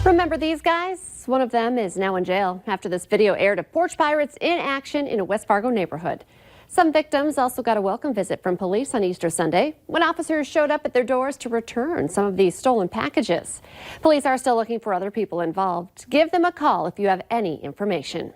Remember these guys? One of them is now in jail after this video aired of porch pirates in action in a West Fargo neighborhood. Some victims also got a welcome visit from police on Easter Sunday when officers showed up at their doors to return some of these stolen packages. Police are still looking for other people involved. Give them a call if you have any information.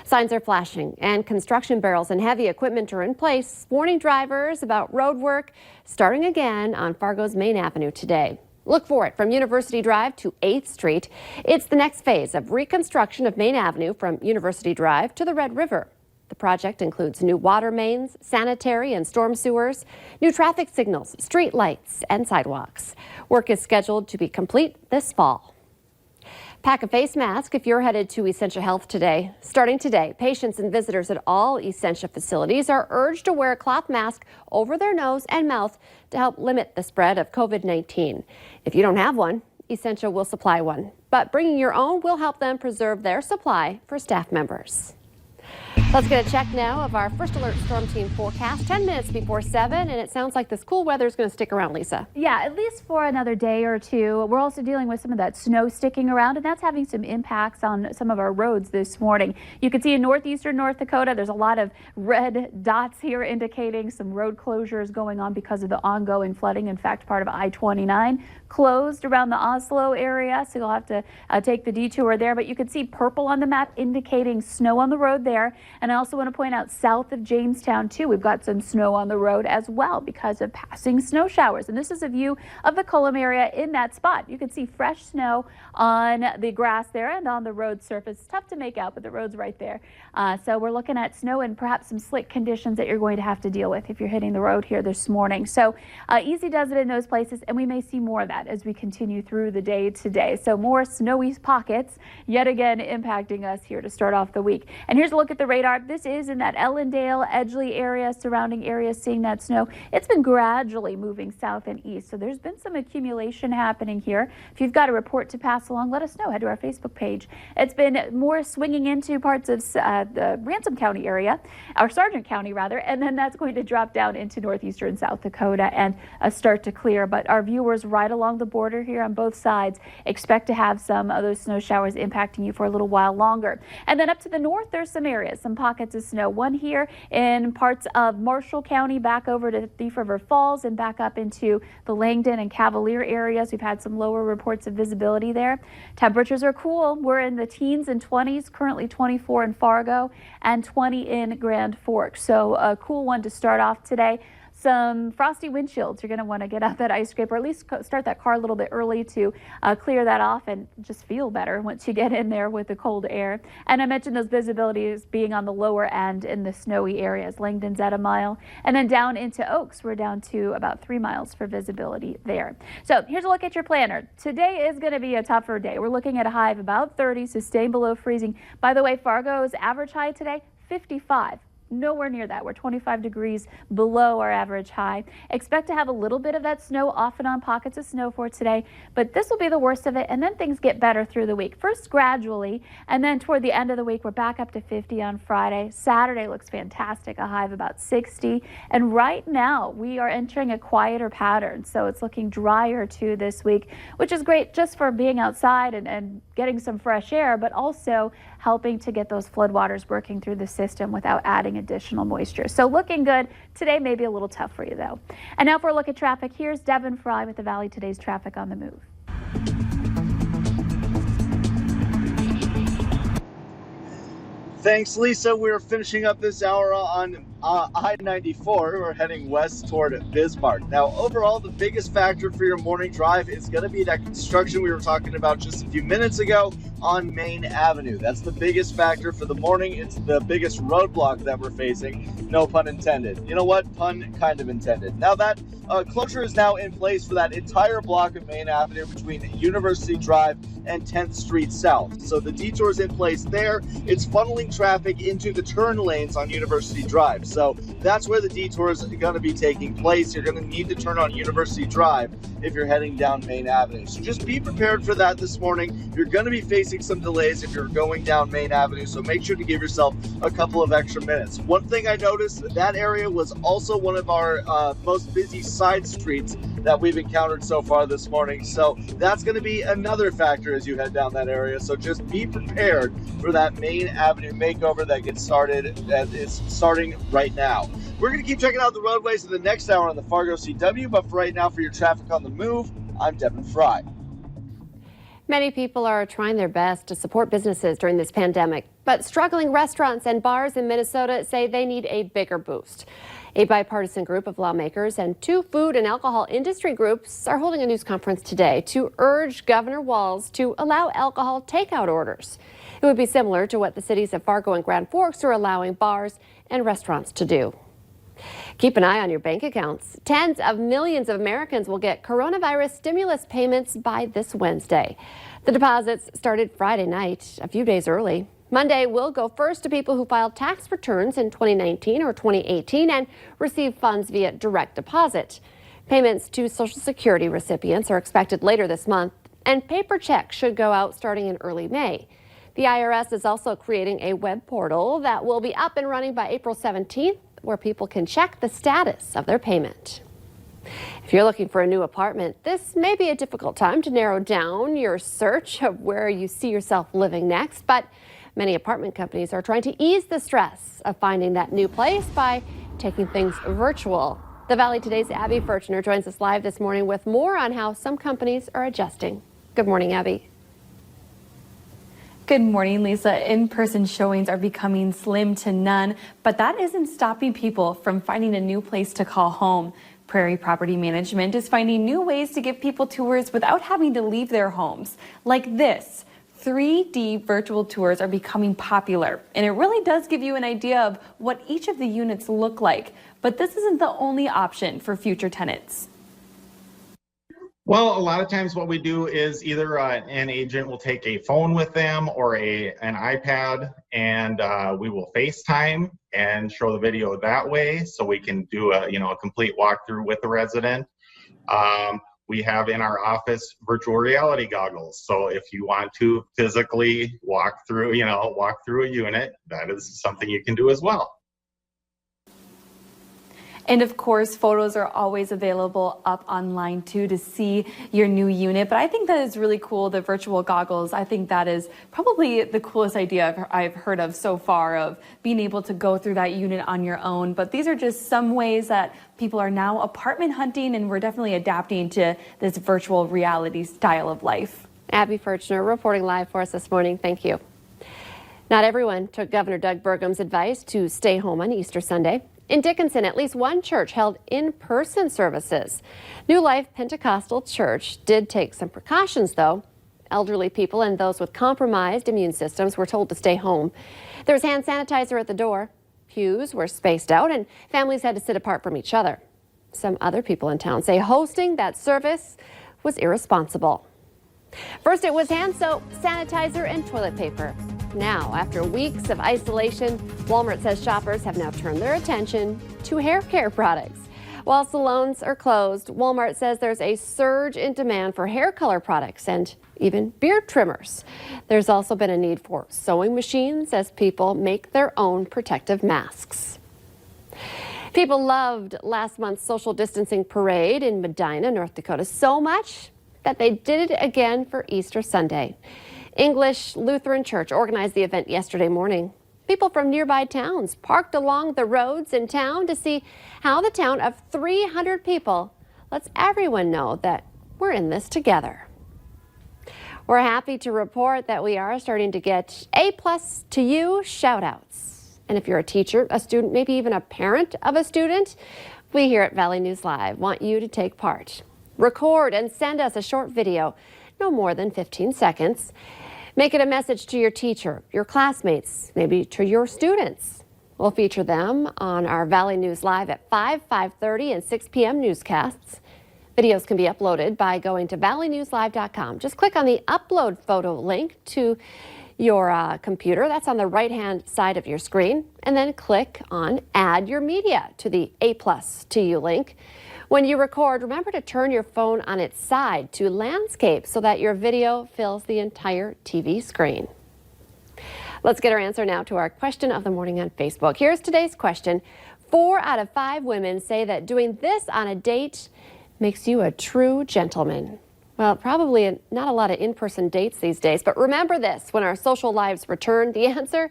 Signs are flashing and construction barrels and heavy equipment are in place, warning drivers about road work starting again on Fargo's Main Avenue today. Look for it from University Drive to 8th Street. It's the next phase of reconstruction of Main Avenue from University Drive to the Red River. The project includes new water mains, sanitary and storm sewers, new traffic signals, street lights, and sidewalks. Work is scheduled to be complete this fall. Pack a face mask if you're headed to Essentia Health today. Starting today, patients and visitors at all Essentia facilities are urged to wear a cloth mask over their nose and mouth to help limit the spread of COVID-19. If you don't have one, Essentia will supply one, but bringing your own will help them preserve their supply for staff members. Let's get a check now of our First Alert Storm Team forecast. 10 minutes before 7, and it sounds like this cool weather is going to stick around, Lisa. Yeah, at least for another day or two. We're also dealing with some of that snow sticking around, and that's having some impacts on some of our roads this morning. You can see in northeastern North Dakota, there's a lot of red dots here indicating some road closures going on because of the ongoing flooding. In fact, part of I-29 closed around the Oslo area, so you'll have to take the detour there. But you can see purple on the map indicating snow on the road there. And I also want to point out south of Jamestown, too, we've got some snow on the road as well because of passing snow showers. And this is a view of the Cullum area in that spot. You can see fresh snow on the grass there and on the road surface. Tough to make out, but the road's right there. So we're looking at snow and perhaps some slick conditions that you're going to have to deal with if you're hitting the road here this morning. So easy does it in those places, and we may see more of that as we continue through the day today. So more snowy pockets yet again impacting us here to start off the week. And here's a look at the radar. This is in that Ellendale, Edgeley area, surrounding areas seeing that snow. It's been gradually moving south and east, so there's been some accumulation happening here. If you've got a report to pass along, let us know. Head to our Facebook page. It's been more swinging into parts of the Ransom County area, or Sargent County rather, and then that's going to drop down into northeastern South Dakota and start to clear. But our viewers right along the border here on both sides expect to have some of those snow showers impacting you for a little while longer. And then up to the north, there's some areas, some pockets of snow. One here in parts of Marshall County, back over to Thief River Falls and back up into the Langdon and Cavalier areas. We've had some lower reports of visibility there. Temperatures are cool. We're in the teens and 20s, currently 24 in Fargo and 20 in Grand Forks. So a cool one to start off today. Some frosty windshields. You're going to want to get out that ice scraper, or at least start that car a little bit early to clear that off and just feel better once you get in there with the cold air. And I mentioned those visibilities being on the lower end in the snowy areas. Langdon's at 1 mile, and then down into Oaks, we're down to about 3 miles for visibility there. So here's a look at your planner. Today is going to be a tougher day. We're looking at a high of about 30, so staying below freezing. By the way, Fargo's average high today, 55. Nowhere near that. We're 25 degrees below our average high. Expect to have a little bit of that snow off and on, pockets of snow for today, but this will be the worst of it, and then things get better through the week. First gradually, and then toward the end of the week, we're back up to 50 on Friday. Saturday looks fantastic, a high of about 60, and right now we are entering a quieter pattern, so it's looking drier too this week, which is great just for being outside and getting some fresh air, but also helping to get those floodwaters working through the system without adding additional moisture. So looking good. Today may be a little tough for you though. And now for a look at traffic, here's Devin Fry with the Valley Today's traffic on the move. Thanks, Lisa. We're finishing up this hour on I-94. We're heading west toward Bismarck. Now, overall, the biggest factor for your morning drive is going to be that construction we were talking about just a few minutes ago on Main Avenue. That's the biggest factor for the morning. It's the biggest roadblock that we're facing. No pun intended. You know what? Pun kind of intended. Now that closure is now in place for that entire block of Main Avenue between University Drive and 10th Street South. So the detour is in place there. It's funneling traffic into the turn lanes on University Drive. So that's where the detour is going to be taking place. You're going to need to turn on University Drive if you're heading down Main Avenue. So just be prepared for that this morning. You're going to be facing some delays if you're going down Main Avenue, so make sure to give yourself a couple of extra minutes. One thing I noticed, that area was also one of our most busy side streets that we've encountered so far this morning. So that's going to be another factor as you head down that area. So just be prepared for that Main Avenue makeover that gets started, that is starting right now. We're going to keep checking out the roadways in the next hour on the Fargo CW, but for right now, for your traffic on the move, I'm Devin Fry. Many people are trying their best to support businesses during this pandemic, but struggling restaurants and bars in Minnesota say they need a bigger boost. A bipartisan group of lawmakers and 2 food and alcohol industry groups are holding a news conference today to urge Governor Walz to allow alcohol takeout orders. It would be similar to what the cities of Fargo and Grand Forks are allowing bars and restaurants to do. Keep an eye on your bank accounts. Tens of millions of Americans will get coronavirus stimulus payments by this Wednesday. The deposits started Friday night, a few days early. Monday will go first to people who filed tax returns in 2019 or 2018 and received funds via direct deposit. Payments to Social Security recipients are expected later this month, and paper checks should go out starting in early May. The IRS is also creating a web portal that will be up and running by April 17th, where people can check the status of their payment. If you're looking for a new apartment, this may be a difficult time to narrow down your search of where you see yourself living next, but many apartment companies are trying to ease the stress of finding that new place by taking things virtual. The Valley Today's Abby Furchner joins us live this morning with more on how some companies are adjusting. Good morning, Abby. Good morning, Lisa. In-person showings are becoming slim to none, but that isn't stopping people from finding a new place to call home. Prairie Property Management is finding new ways to give people tours without having to leave their homes. Like this, 3D virtual tours are becoming popular, and it really does give you an idea of what each of the units look like. But this isn't the only option for future tenants. Well, a lot of times what we do is either an agent will take a phone with them or an iPad, and we will FaceTime and show the video that way, so we can do a complete walkthrough with the resident. We have in our office virtual reality goggles, so if you want to physically walk through a unit, that is something you can do as well. And of course, photos are always available up online too to see your new unit. But I think that is really cool, the virtual goggles. I think that is probably the coolest idea I've heard of so far, of being able to go through that unit on your own. But these are just some ways that people are now apartment hunting, and we're definitely adapting to this virtual reality style of life. Abby Furchner reporting live for us this morning. Thank you. Not everyone took Governor Doug Burgum's advice to stay home on Easter Sunday. In Dickinson, at least one church held in-person services. New Life Pentecostal Church did take some precautions, though. Elderly people and those with compromised immune systems were told to stay home. There was hand sanitizer at the door. Pews were spaced out, and families had to sit apart from each other. Some other people in town say hosting that service was irresponsible. First, it was hand soap, sanitizer, and toilet paper. Now, after weeks of isolation, Walmart says shoppers have now turned their attention to hair care products. While salons are closed, Walmart says there's a surge in demand for hair color products and even beard trimmers. There's also been a need for sewing machines as people make their own protective masks. People loved last month's social distancing parade in Medina, North Dakota, so much that they did it again for Easter Sunday. English Lutheran Church organized the event yesterday morning. People from nearby towns parked along the roads in town to see how the town of 300 people lets everyone know that we're in this together. We're happy to report that we are starting to get A+ to you shout outs. And if you're a teacher, a student, maybe even a parent of a student, we here at Valley News Live want you to take part. Record and send us a short video, no more than 15 seconds. Make it a message to your teacher, your classmates, maybe to your students. We'll feature them on our Valley News Live at 5, 5:30, and 6 p.m. newscasts. Videos can be uploaded by going to valleynewslive.com. Just click on the upload photo link to your computer. That's on the right-hand side of your screen. And then click on Add Your Media to the A+ to you link. When you record, remember to turn your phone on its side to landscape so that your video fills the entire TV screen. Let's get our answer now to our question of the morning on Facebook. Here's today's question. 4 out of 5 women say that doing this on a date makes you a true gentleman? Well, probably not a lot of in-person dates these days, but remember this, when our social lives return, the answer,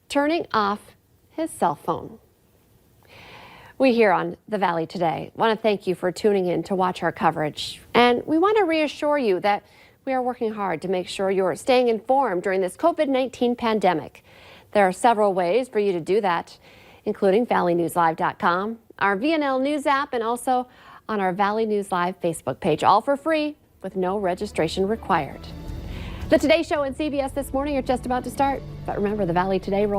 turning off his cell phone. We here on The Valley Today want to thank you for tuning in to watch our coverage. And we want to reassure you that we are working hard to make sure you're staying informed during this COVID-19 pandemic. There are several ways for you to do that, including valleynewslive.com, our VNL News app, and also on our Valley News Live Facebook page, all for free with no registration required. The Today Show and CBS This Morning are just about to start, but remember, The Valley Today rolls